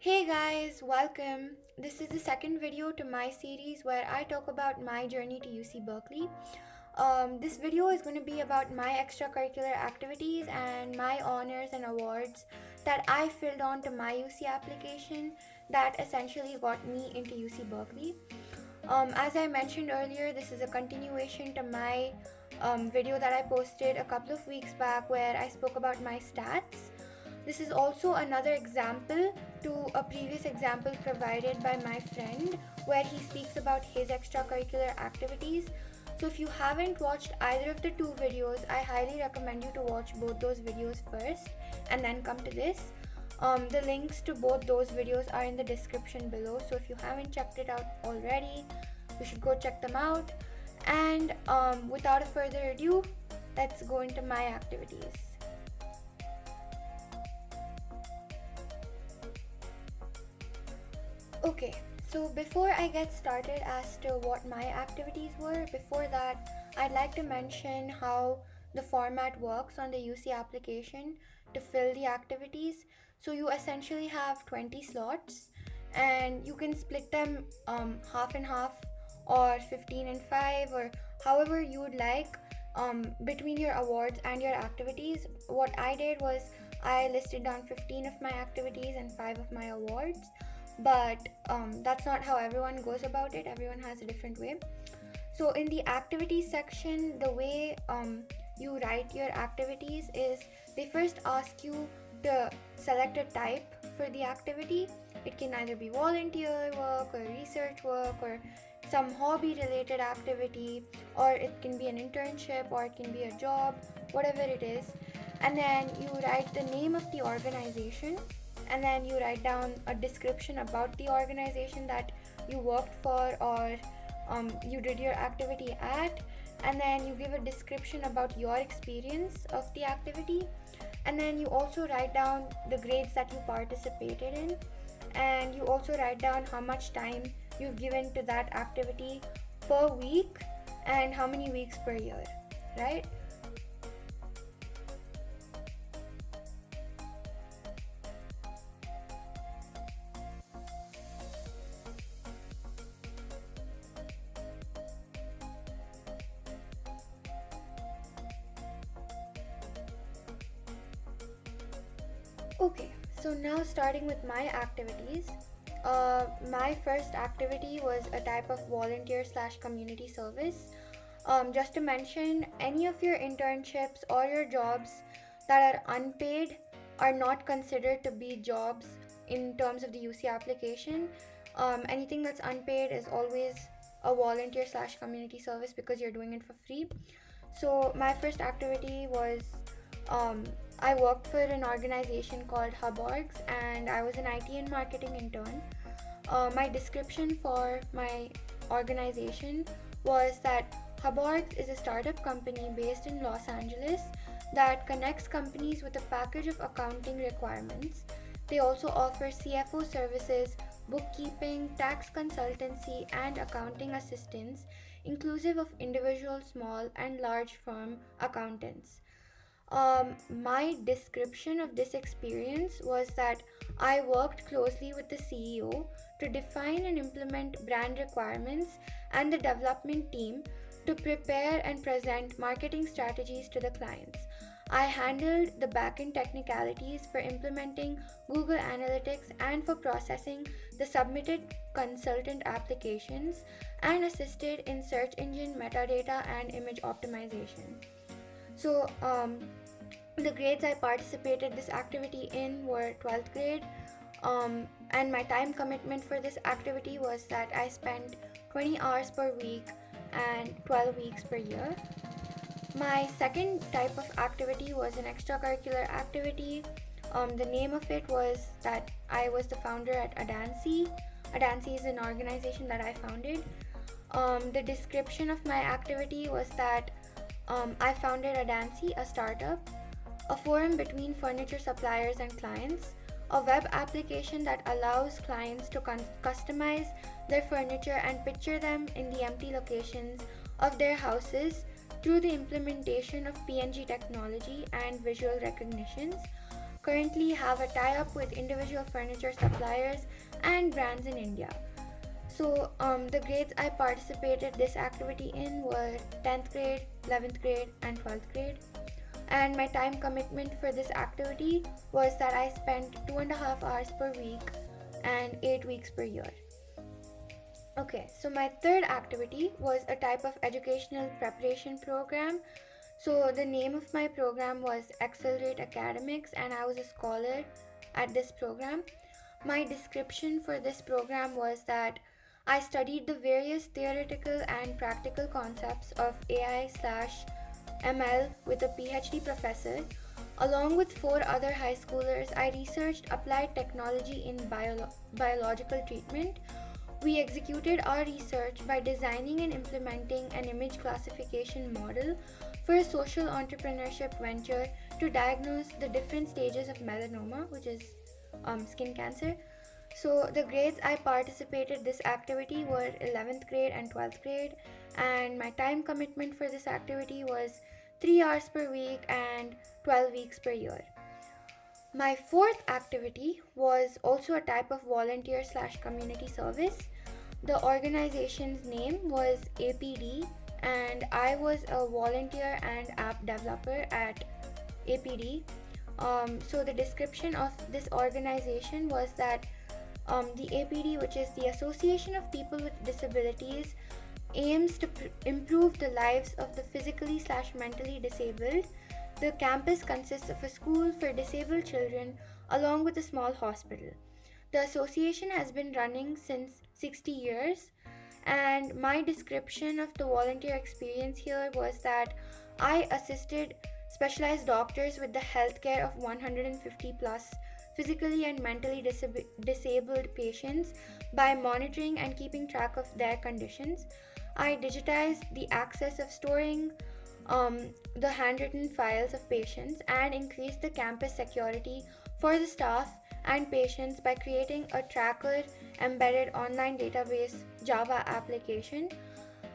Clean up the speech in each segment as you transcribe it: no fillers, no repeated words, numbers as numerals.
Hey guys, welcome. This is the second video to my series where I talk about my journey to UC Berkeley. This video is going to be about my extracurricular activities and my honors and awards that I filled on to my UC application that essentially got me into UC Berkeley. As I mentioned earlier, this is a continuation to my video that I posted a couple of weeks back where I spoke about my stats. This is also another example to a previous example provided by my friend where he speaks about his extracurricular activities. So if you haven't watched either of the two videos, I highly recommend you to watch both those videos first and then come to this. The links to both those videos are in the description below, so if you haven't checked it out already, you should go check them out. And without a further ado, let's go into my activities. Okay, so before I get started as to what my activities were, before that, I'd like to mention how the format works on the UC application to fill the activities. So you essentially have 20 slots and you can split them half and half or 15 and 5 or however you would like between your awards and your activities. What I did was I listed down 15 of my activities and 5 of my awards, but that's not how everyone goes about it. Everyone has a different way. So in the activities section, the way you write your activities is they first ask you to select a type for the activity. It can either be volunteer work or research work or some hobby related activity, or it can be an internship, or it can be a job, whatever it is. And then you write the name of the organization, and then you write down a description about the organization that you worked for or you did your activity at, and then you give a description about your experience of the activity, and then you also write down the grades that you participated in, and you also write down how much time you've given to that activity per week and how many weeks per year, right? Okay, so now starting with my activities. My first activity was a type of volunteer slash community service. Just to mention, any of your internships or your jobs that are unpaid are not considered to be jobs in terms of the UC application. Anything that's unpaid is always a volunteer slash community service because you're doing it for free. So my first activity was um, I worked for an organization called HubOrgs and I was an IT and marketing intern. My description for my organization was that HubOrgs is a startup company based in Los Angeles that connects companies with a package of accounting requirements. They also offer CFO services, bookkeeping, tax consultancy, and accounting assistance, inclusive of individual, small, and large firm accountants. My description of this experience was that I worked closely with the CEO to define and implement brand requirements and the development team to prepare and present marketing strategies to the clients. I handled the backend technicalities for implementing Google Analytics and for processing the submitted consultant applications and assisted in search engine metadata and image optimization. So, the grades I participated this activity in were 12th grade, and my time commitment for this activity was that I spent 20 hours per week and 12 weeks per year. My second type of activity was an extracurricular activity. The name of it was that I was the founder at Adansi. Adansi is an organization that I founded. The description of my activity was that I founded Adansi, a startup, a forum between furniture suppliers and clients, a web application that allows clients to customize their furniture and picture them in the empty locations of their houses through the implementation of PNG technology and visual recognitions, currently have a tie-up with individual furniture suppliers and brands in India. So the grades I participated this activity in were 10th grade, 11th grade and 12th grade. And my time commitment for this activity was that I spent 2.5 hours per week and 8 weeks per year. Okay, so my third activity was a type of educational preparation program. So the name of my program was Accelerate Academics, and I was a scholar at this program. My description for this program was that I studied the various theoretical and practical concepts of AI slash ML with a PhD professor. Along with four other high schoolers, I researched applied technology in biological treatment. We executed our research by designing and implementing an image classification model for a social entrepreneurship venture to diagnose the different stages of melanoma, which is skin cancer. So the grades I participated this activity were 11th grade and 12th grade, and my time commitment for this activity was 3 hours per week and 12 weeks per year. My fourth activity was also a type of volunteer slash community service. The organization's name was APD, and I was a volunteer and app developer at APD. So the description of this organization was that the APD, which is the Association of People with Disabilities, aims to improve the lives of the physically slash mentally disabled. The campus consists of a school for disabled children along with a small hospital. The association has been running since 60 years, and my description of the volunteer experience here was that I assisted specialized doctors with the healthcare of 150 plus physically and mentally disabled patients by monitoring and keeping track of their conditions. I digitized the access of storing the handwritten files of patients and increased the campus security for the staff and patients by creating a tracker embedded online database Java application.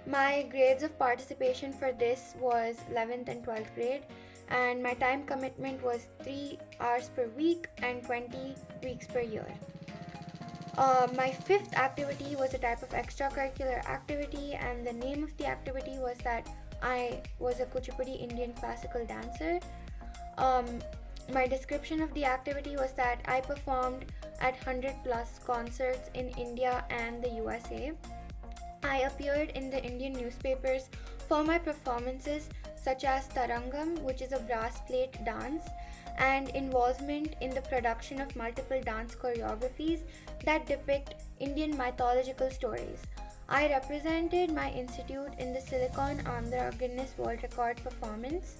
My grades of participation for this was 11th and 12th grade, and my time commitment was 3 hours per week and 20 weeks per year. My fifth activity was a type of extracurricular activity, and the name of the activity was that I was a Kuchipudi Indian classical dancer. My description of the activity was that I performed at 100 plus concerts in India and the USA. I appeared in the Indian newspapers for my performances such as Tarangam, which is a brass plate dance, and involvement in the production of multiple dance choreographies that depict Indian mythological stories. I represented my institute in the Silicon Andhra Guinness World Record performance.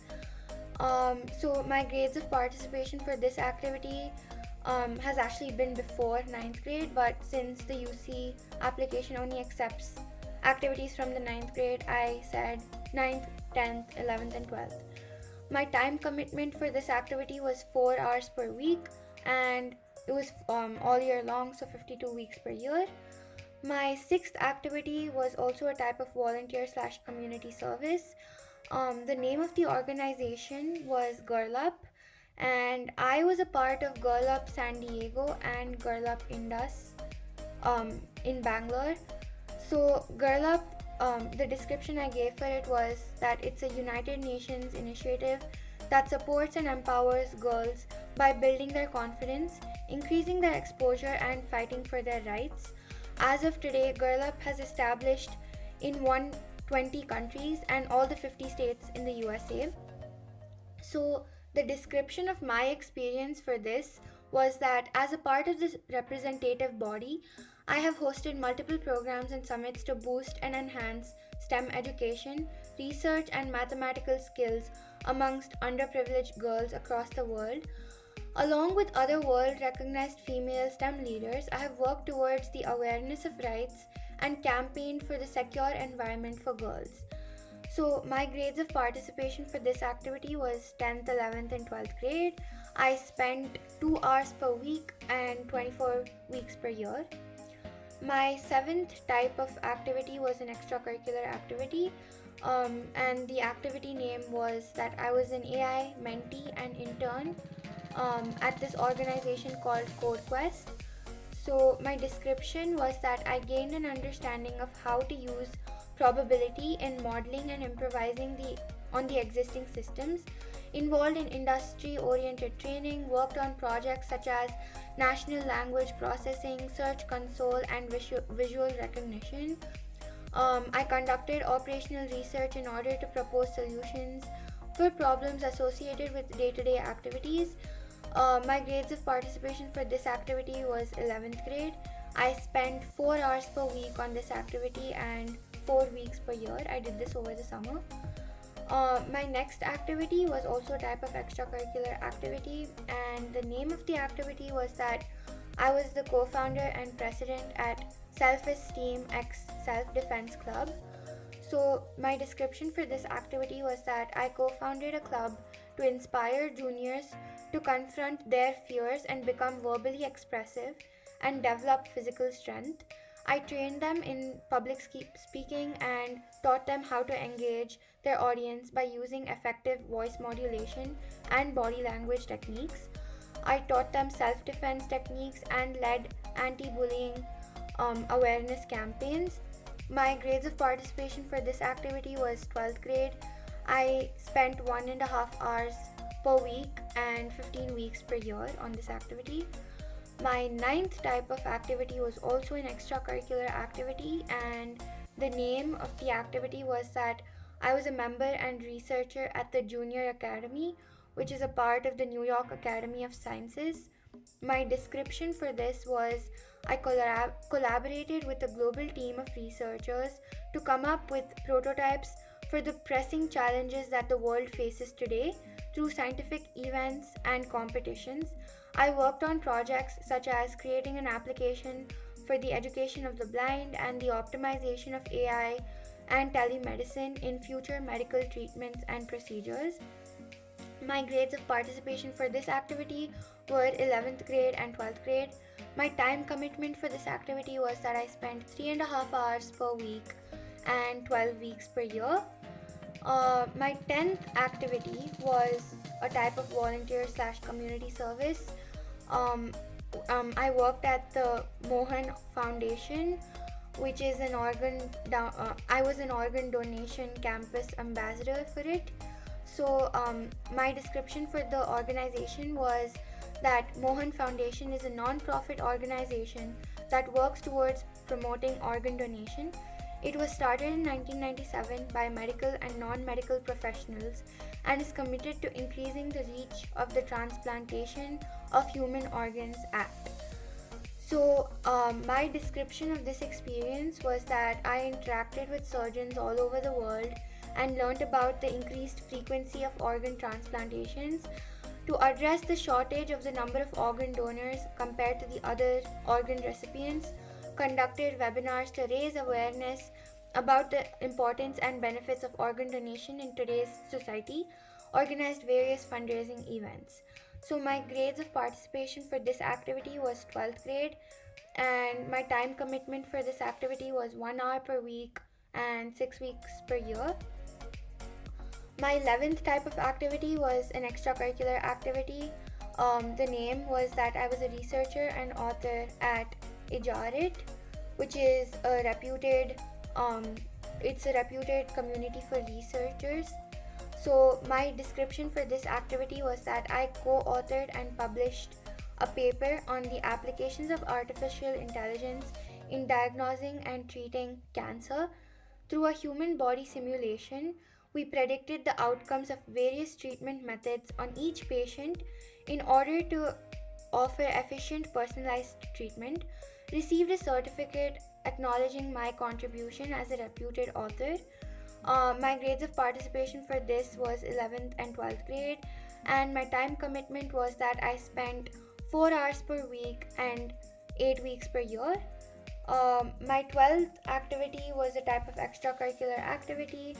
So my grades of participation for this activity has actually been before 9th grade, but since the UC application only accepts activities from the 9th grade, I said 9th, 10th, 11th and 12th. My time commitment for this activity was 4 hours per week, and it was all year long, so 52 weeks per year. My sixth activity was also a type of volunteer slash community service. The name of the organization was Girl Up, and I was a part of Girl Up San Diego and Girl Up Indus in Bangalore. So Girl Up, the description I gave for it was that it's a United Nations initiative that supports and empowers girls by building their confidence, increasing their exposure and fighting for their rights. As of today, Girl Up has established in 120 countries and all the 50 states in the USA. So the description of my experience for this was that as a part of this representative body, I have hosted multiple programs and summits to boost and enhance STEM education, research, and mathematical skills amongst underprivileged girls across the world. Along with other world-recognized female STEM leaders, I have worked towards the awareness of rights and campaigned for the secure environment for girls. So my grades of participation for this activity was 10th, 11th and 12th grade. I spent 2 hours per week and 24 weeks per year. My seventh type of activity was an extracurricular activity, and the activity name was that I was an AI mentee and intern at this organization called CodeQuest. So, my description was that I gained an understanding of how to use probability in modeling and improvising on the existing systems, involved in industry oriented training, worked on projects such as natural language processing, search console, and visual recognition. I conducted operational research in order to propose solutions for problems associated with day to day activities. My grades of participation for this activity was 11th grade. I spent 4 hours per week on this activity and 4 weeks per year. I did this over the summer. My next activity was also a type of extracurricular activity, and the name of the activity was that I was the co founder and president at Self Esteem X Self Defense Club. So, my description for this activity was that I co founded a club to inspire juniors to confront their fears and become verbally expressive and develop physical strength. I trained them in public speaking and taught them how to engage their audience by using effective voice modulation and body language techniques. I taught them self defense techniques and led anti bullying awareness campaigns. My grades of participation for this activity was 12th grade. I spent 1.5 hours per week and 15 weeks per year on this activity. My ninth type of activity was also an extracurricular activity, and the name of the activity was that I was a member and researcher at the Junior Academy, which is a part of the New York Academy of Sciences. My description for this was I collaborated with a global team of researchers to come up with prototypes for the pressing challenges that the world faces today through scientific events and competitions. I worked on projects such as creating an application for the education of the blind and the optimization of AI and telemedicine in future medical treatments and procedures. My grades of participation for this activity were 11th grade and 12th grade. My time commitment for this activity was that I spent 3.5 hours per week and 12 weeks per year. My 10th activity was a type of volunteer slash community service. Um, I worked at the Mohan Foundation, which is an I was an organ donation campus ambassador for it. So, my description for the organization was that Mohan Foundation is a non-profit organization that works towards promoting organ donation. It was started in 1997 by medical and non-medical professionals and is committed to increasing the reach of the Transplantation of Human Organs Act. So, my description of this experience was that I interacted with surgeons all over the world and learned about the increased frequency of organ transplantations. To address the shortage of the number of organ donors compared to the other organ recipients, conducted webinars to raise awareness about the importance and benefits of organ donation in today's society, organized various fundraising events. So, my grades of participation for this activity was 12th grade, and my time commitment for this activity was 1 hour per week and 6 weeks per year. My 11th type of activity was an extracurricular activity. The name was that I was a researcher and author at Ijarit, which is a reputed it's a reputed community for researchers. So my description for this activity was that I co-authored and published a paper on the applications of artificial intelligence in diagnosing and treating cancer. Through a human body simulation, we predicted the outcomes of various treatment methods on each patient in order to offer efficient personalized treatment, received a certificate acknowledging my contribution as a reputed author. My grades of participation for this was 11th and 12th grade, and my time commitment was that I spent 4 hours per week and 8 weeks per year. My 12th activity was a type of extracurricular activity.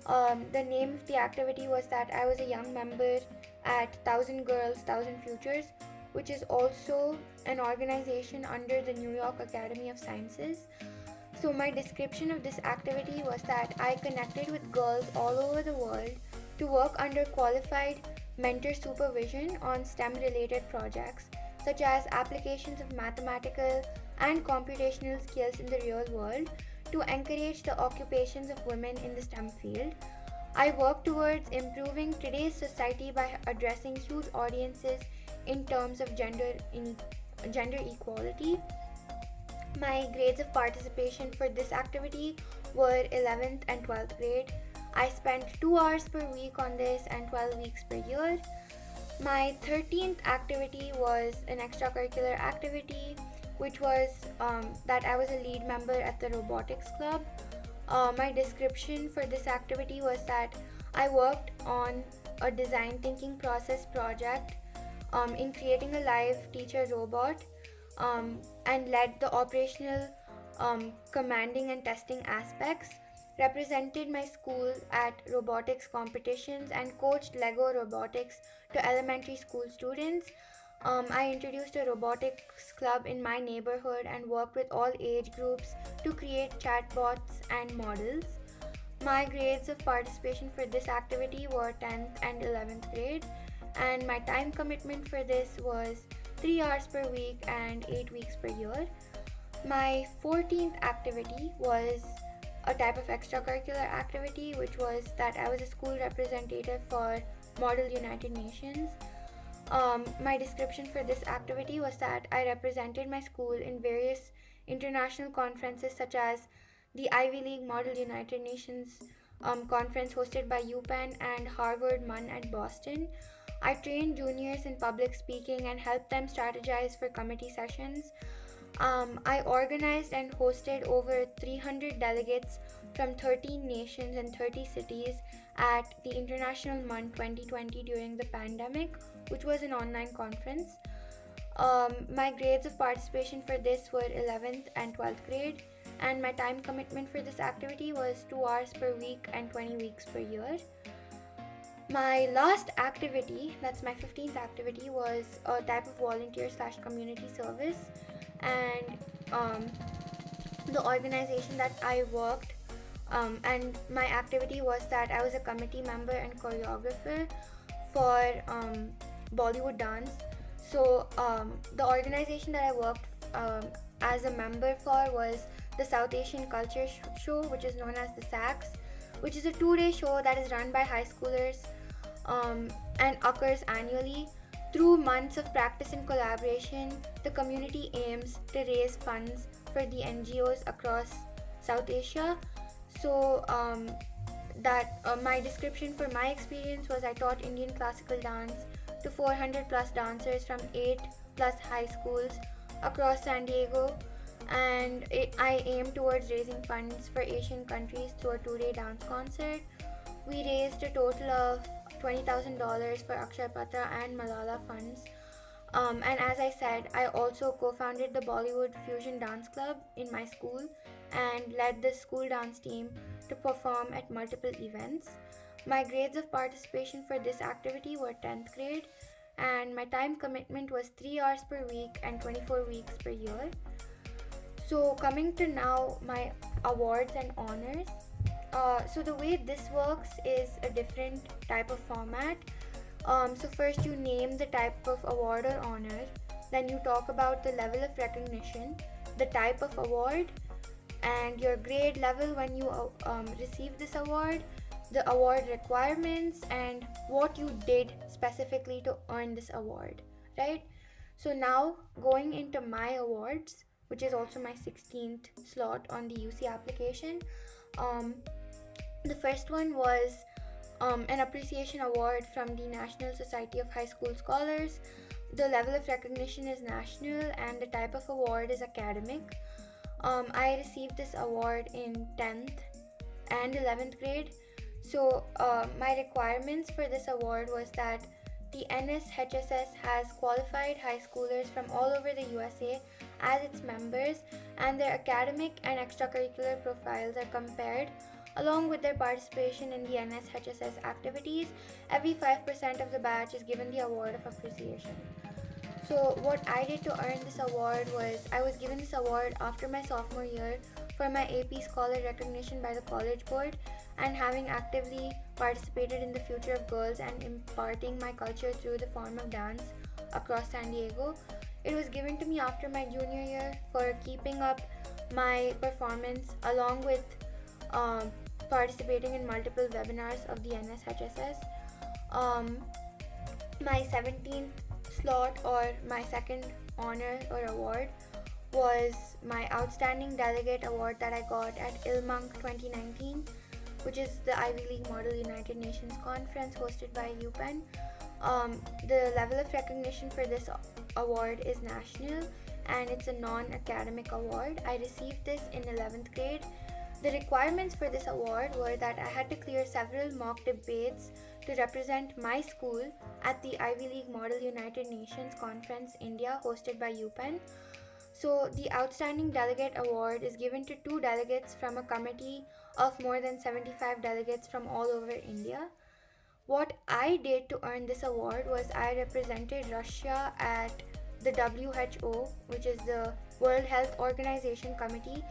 The name of the activity was that I was a young member at 1000 Girls, 1000 Futures, which is also an organization under the New York Academy of Sciences. So, my description of this activity was that I connected with girls all over the world to work under qualified mentor supervision on STEM related projects, such as applications of mathematical and computational skills in the real world to encourage the occupations of women in the STEM field. I work towards improving today's society by addressing huge audiences in terms of gender equality. My grades of participation for this activity were 11th and 12th grade. I spent 2 hours per week on this and 12 weeks per year. My 13th activity was an extracurricular activity, which was that I was a lead member at the robotics club. My description for this activity was that I worked on a design thinking process project in creating a live teacher robot, and led the operational commanding and testing aspects, represented my school at robotics competitions, and coached Lego robotics to elementary school students. I introduced a robotics club in my neighborhood and worked with all age groups to create chatbots and models. My grades of participation for this activity were 10th and 11th grade, and my time commitment for this was 3 hours per week and 8 weeks per year. My 14th activity was a type of extracurricular activity, which was that I was a school representative for Model United Nations. My description for this activity was that I represented my school in various international conferences, such as the Ivy League Model United Nations conference hosted by UPenn and Harvard Munn at Boston. I trained juniors in public speaking and helped them strategize for committee sessions. I organized and hosted over 300 delegates from 13 nations and 30 cities at the International Munn 2020 during the pandemic, which was an online conference. My grades of participation for this were 11th and 12th grade, and my time commitment for this activity was 2 hours per week and 20 weeks per year. My last activity, that's my 15th activity, was a type of volunteer slash community service, and the organization that I worked, and my activity was that I was a committee member and choreographer for Bollywood dance. So the organization that I worked as a member for was the South Asian Culture Show, which is known as the SACS, which is a 2-day show that is run by high schoolers and occurs annually. Through months of practice and collaboration, the community aims to raise funds for the NGOs across South Asia. So my description for my experience was I taught Indian classical dance to 400 plus dancers from 8 plus high schools across San Diego, and I aim towards raising funds for Asian countries through a 2-day dance concert. We raised a total of $20,000 for Akshay Patra and Malala funds. And as I said, I also co-founded the Bollywood Fusion Dance Club in my school and led the school dance team to perform at multiple events. My grades of participation for this activity were 10th grade, and my time commitment was 3 hours per week and 24 weeks per year. So coming to now my awards and honors. So the way this works is a different type of format. So first you name the type of award or honor, then you talk about the level of recognition, the type of award, and your grade level when you receive this award, the award requirements, and what you did specifically to earn this award, right? So now going into my awards, which is also my 16th slot on the UC application. The first one was an appreciation award from the National Society of High School Scholars. The level of recognition is national and the type of award is academic. I received this award in 10th and 11th grade. So my requirements for this award was that the NSHSS has qualified high schoolers from all over the USA as its members, and their academic and extracurricular profiles are compared along with their participation in the NSHSS activities. Every 5% of the batch is given the award of appreciation. So what I did to earn this award was I was given this award after my sophomore year for my AP Scholar recognition by the College Board, and having actively participated in the future of girls and imparting my culture through the form of dance across San Diego. It was given to me after my junior year for keeping up my performance along with um, participating in multiple webinars of the NSHSS. Um, my 17th slot, or my second honor or award, was my Outstanding Delegate Award that I got at ILMUNC 2019, which is the Ivy League Model United Nations Conference hosted by UPenn. The level of recognition for this award is national, and it's a non-academic award. I received this in 11th grade. The requirements for this award were that I had to clear several mock debates to represent my school at the Ivy League Model United Nations Conference India hosted by UPenn. So the Outstanding Delegate Award is given to 2 delegates from a committee of more than 75 delegates from all over India. What I did to earn this award was I represented Russia at the WHO, which is the World Health Organization Committee,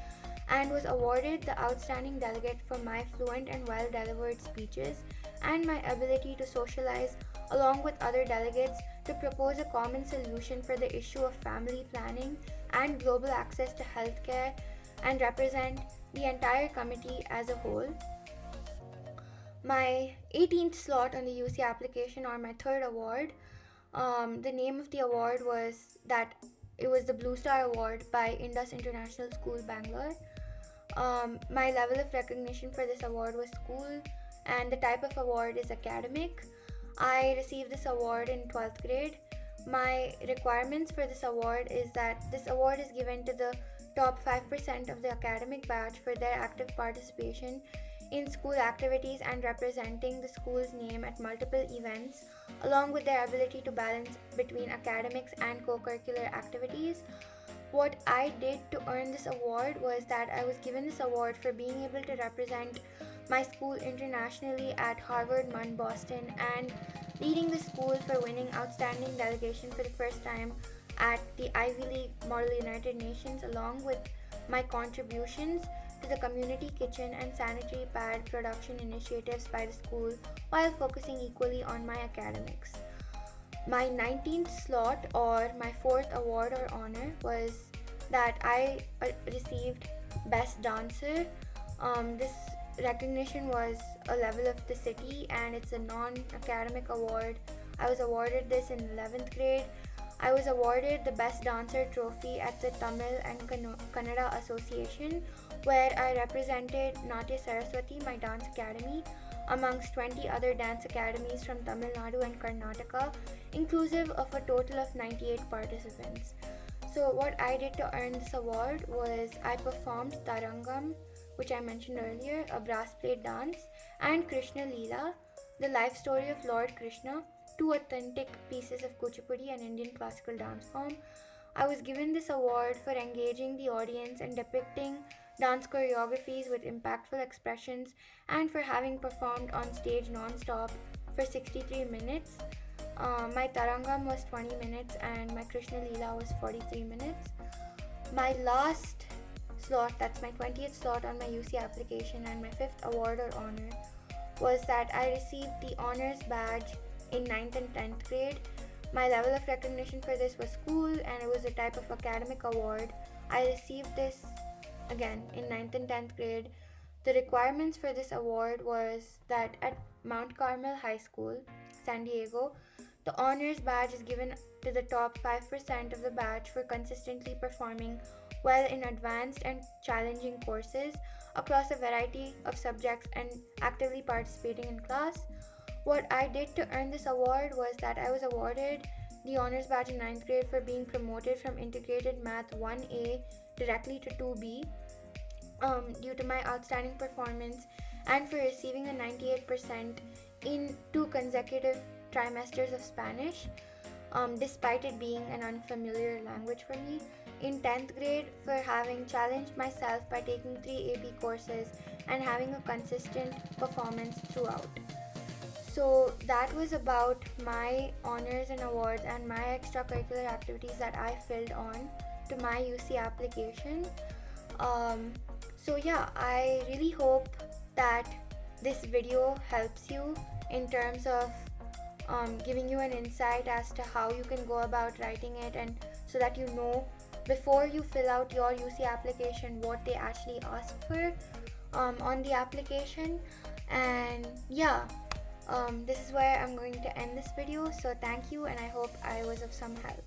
and was awarded the Outstanding Delegate for my fluent and well-delivered speeches and my ability to socialize along with other delegates to propose a common solution for the issue of family planning and global access to healthcare, and represent the entire committee as a whole. My 18th slot on the UC application, or my third award, the name of the award was that it was the Blue Star Award by Indus International School, Bangalore. My level of recognition for this award was school, and the type of award is academic. I received this award in 12th grade. My requirements for this award is that this award is given to the top 5% of the academic batch for their active participation in school activities and representing the school's name at multiple events, along with their ability to balance between academics and co-curricular activities. What I did to earn this award was that I was given this award for being able to represent my school internationally at Harvard Munn Boston, and leading the school for winning outstanding delegation for the first time at the Ivy League Model United Nations, along with my contributions to the community kitchen and sanitary pad production initiatives by the school, while focusing equally on my academics. My 19th slot, or my fourth award or honor, was that I received Best Dancer. This recognition was a level of the city, and it's a non-academic award. I was awarded this in 11th grade. I was awarded the Best Dancer trophy at the Tamil and Kannada Association, where I represented Natya Saraswati, my dance academy, amongst 20 other dance academies from Tamil Nadu and Karnataka, inclusive of a total of 98 participants. So what I did to earn this award was I performed Tarangam, which I mentioned earlier, a brass plate dance, and Krishna Leela, the life story of Lord Krishna, 2 authentic pieces of Kuchipudi, an Indian classical dance form. I was given this award for engaging the audience and depicting dance choreographies with impactful expressions, and for having performed on stage non-stop for 63 minutes. My Tarangam was 20 minutes and my Krishna Leela was 43 minutes. My last slot, that's my 20th slot on my UC application, and my 5th award or honor, was that I received the honors badge in 9th and 10th grade. My level of recognition for this was school, and it was a type of academic award. I received this again in 9th and 10th grade. The requirements for this award was that at Mount Carmel High School, San Diego, the honors badge is given to the top 5% of the batch for consistently performing well in advanced and challenging courses across a variety of subjects and actively participating in class. What I did to earn this award was that I was awarded the honors badge in 9th grade for being promoted from Integrated Math 1A directly to 2B due to my outstanding performance, and for receiving a 98% in 2 consecutive trimesters of Spanish, despite it being an unfamiliar language for me. In 10th grade, for having challenged myself by taking 3 AP courses and having a consistent performance throughout. So that was about my honors and awards and my extracurricular activities that I filled on to my UC application. So yeah, I really hope that this video helps you in terms of giving you an insight as to how you can go about writing it, and so that you know before you fill out your UC application what they actually ask for on the application. And yeah, this is where I'm going to end this video. So thank you, and I hope I was of some help.